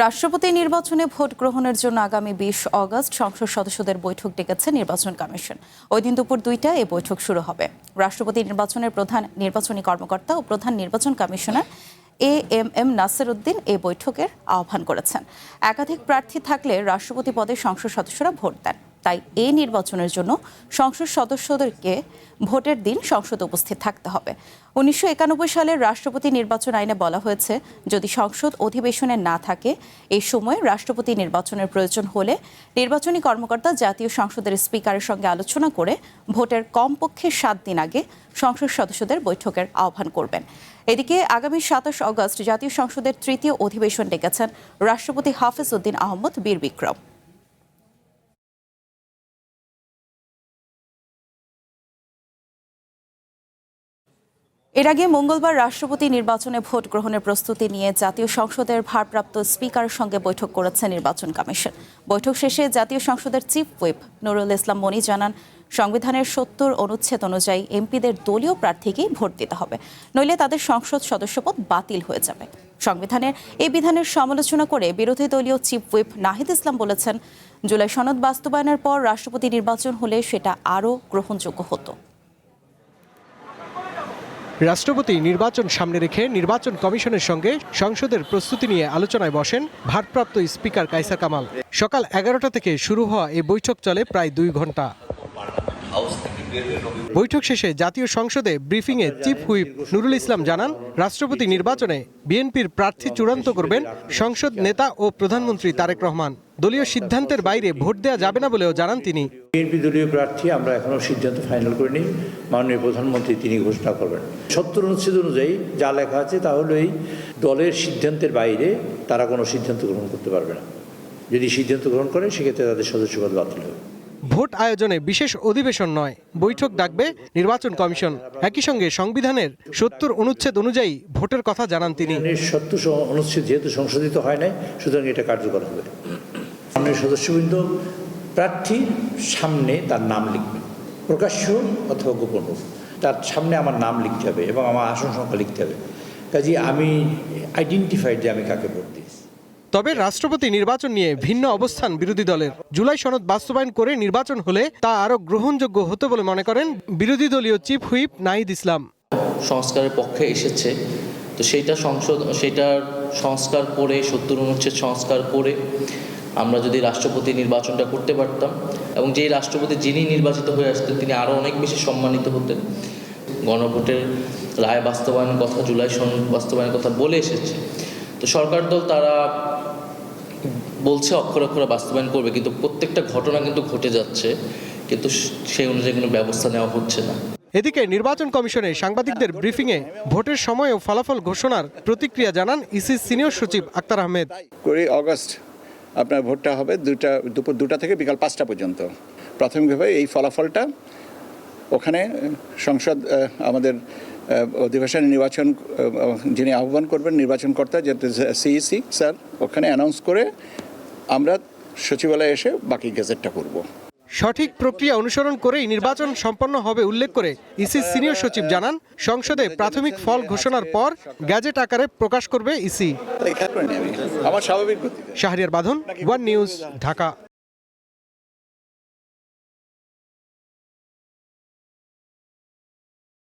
রাষ্ট্রপতি নির্বাচনে ভোট গ্রহণের জন্য আগামী ২০ অগস্ট সংসদ সদস্যদের বৈঠক ডেকেছে নির্বাচন কমিশন। ওই দিন দুপুর ২টায় এই বৈঠক শুরু হবে। রাষ্ট্রপতি নির্বাচনের প্রধান নির্বাচনী কর্মকর্তা ও প্রধান নির্বাচন কমিশনার এএমএম নাসির উদ্দিন এই বৈঠকের আহ্বান করেছেন। একাধিক প্রার্থী থাকলে রাষ্ট্রপতি পদে সংসদ সদস্যরা ভোট দেন। তাই এই নির্বাচনের জন্য সংসদ সদস্যদেরকে ভোটের দিন সংসদে উপস্থিত থাকতে হবে। ১৯৯১ সালের রাষ্ট্রপতি নির্বাচন আইনে বলা হয়েছে, যদি সংসদ অধিবেশনে না থাকে এই সময়ে রাষ্ট্রপতি নির্বাচনের প্রয়োজন হলে নির্বাচনী কর্মকর্তা জাতীয় সংসদের স্পিকারের সঙ্গে আলোচনা করে ভোটের কমপক্ষে ৭ দিন আগে সংসদ সদস্যদের বৈঠকের আহ্বান করবেন। এদিকে আগামী ২৭ অগস্ট জাতীয় সংসদের তৃতীয় অধিবেশন ডেকেছেন রাষ্ট্রপতি হাফিজ উদ্দিন আহমদ বীর বিক্রম। এর আগে মঙ্গলবার রাষ্ট্রপতি নির্বাচনে ভোট গ্রহণের প্রস্তুতি নিয়ে জাতীয় সংসদের ভারপ্রাপ্ত স্পিকারের সঙ্গে বৈঠক করেছে নির্বাচন কমিশন। বৈঠক শেষে জাতীয় সংসদের চিফ হুইপ নুরুল ইসলাম মনি জানান, সংবিধানের ৭০ অনুচ্ছেদ অনুযায়ী এমপিদের দলীয় প্রার্থীকেই ভোট দিতে হবে, নইলে তাদের সংসদ সদস্যপদ বাতিল হয়ে যাবে। সংবিধানের এই বিধানের সমালোচনা করে বিরোধী দলীয় চিফ হুইপ নাহিদ ইসলাম বলেছেন, জুলাই সনদ বাস্তবায়নের পর রাষ্ট্রপতি নির্বাচন হলে সেটা আরও গ্রহণযোগ্য হতো। রাষ্ট্রপতি নির্বাচন সামনে রেখে নির্বাচন কমিশনের সঙ্গে সংসদের প্রস্তুতি নিয়ে আলোচনায় বসেন ভারপ্রাপ্ত স্পিকার কায়সার কামাল। সকাল ১১টা থেকে শুরু হওয়া এই বৈঠক চলে প্রায় ২ ঘন্টা। বৈঠক শেষে জাতীয় সংসদে ব্রিফিংয়ে চিফ হুইপ নুরুল ইসলাম জানান, রাষ্ট্রপতি নির্বাচনে বিএনপির প্রার্থী চূড়ান্ত করবেন সংসদ নেতা ও প্রধানমন্ত্রী তারেক রহমান। দলীয় সিদ্ধান্তের বাইরে ভোট দেওয়া যাবে না বলেও জানান তিনি। বিএনপি দলীয় প্রার্থী আমরা এখনো সিদ্ধান্ত ফাইনাল করিনি, মাননীয় প্রধানমন্ত্রী তিনি ঘোষণা করবেন। ৭০ অনুচ্ছেদ অনুযায়ী যা লেখা আছে তা হলো এই দলের সিদ্ধান্তের বাইরে তারা কোনো সিদ্ধান্ত গ্রহণ করতে পারবে না। যদি সিদ্ধান্ত গ্রহণ করে সেক্ষেত্রে তাদের সদস্যপদ বাতিল হবে। ভোট আয়োজনে বিশেষ অধিবেশন নয়, বৈঠক ডাকবে নির্বাচন কমিশন। একই সঙ্গে সংবিধানের ৭০ অনুচ্ছেদ অনুযায়ী ভোটের কথা জানান তিনি। ৭০ অনুচ্ছেদ যেহেতু সংশোধিত হয় নাই, সুতরাং এটা কার্যকর হবে। মাননীয় সদস্যবৃন্দ প্রার্থীর সামনে তার নাম লিখবেন, প্রকাশ্য অথবা গোপন হোক, তার সামনে আমার নাম লিখতে হবে এবং আমার আসন সংখ্যা লিখতে হবে। কাজে আমি আইডেন্টিফাইড যে আমি কাকে ভোট দিয়েছি। তবে রাষ্ট্রপতি নির্বাচন নিয়ে ভিন্ন অবস্থান বিরোধী দলের। জুলাই সনদ বাস্তবায়ন করে নির্বাচন হলে তা আরও গ্রহণযোগ্য হতো বলে মনে করেন বিরোধী দলীয় চিফ হুইপ নাহিদ ইসলাম। সংস্কারের পক্ষে এসেছে, তো সেটার সংস্কার করে ৭০ অনুচ্ছেদ সংস্কার করে আমরা যদি রাষ্ট্রপতি নির্বাচনটা করতে পারতাম এবং যেই রাষ্ট্রপতি যিনি নির্বাচিত হয়ে আসতেন তিনি আরও অনেক বেশি সম্মানিত হতেন। গণভোটের রায় বাস্তবায়নের কথা, জুলাই সনদ বাস্তবায়নের কথা বলে এসেছে, তো সরকার দল তারা বলছে অক্ষরে অক্ষরে বাস্তবায়ন করবে, কিন্তু প্রত্যেকটা ঘটনা কিন্তু ঘটে যাচ্ছে, কিন্তু সেই অনুযায়ী কোনো ব্যবস্থা নেওয়া হচ্ছে না। এদিকে নির্বাচন কমিশনে সাংবাদিকদের ব্রিফিংয়ে ভোটের সময় ও ফলাফল ঘোষণার প্রতিক্রিয়া জানান ইসির সিনিয়র সচিব আক্তার আহমেদ। ২০ অগস্ট আপনার ভোটটা হবে দুপুর ২টা থেকে বিকাল ৫টা পর্যন্ত। প্রাথমিকভাবে এই ফলাফলটা ওখানে সংসদ আমাদের অধিবেশন নির্বাচন যিনি আহ্বান করবেন নির্বাচনকর্তা, যেটা সিইসি স্যার, ওখানে অ্যানাউন্স করে আমরা সচিবালয়ে এসে বাকি গেজেটটা করব। সঠিক প্রক্রিয়া অনুসরণ করেই নির্বাচন সম্পন্ন হবে উল্লেখ করে ইসি সিনিয়র সচিব জানান, সংসদে প্রাথমিক ফল ঘোষণার পর গ্যাজেট আকারে প্রকাশ করবে ইসি। আমার স্বাভাবিক শাহরিয়ার বাঁধন, ওয়ান নিউজ, ঢাকা।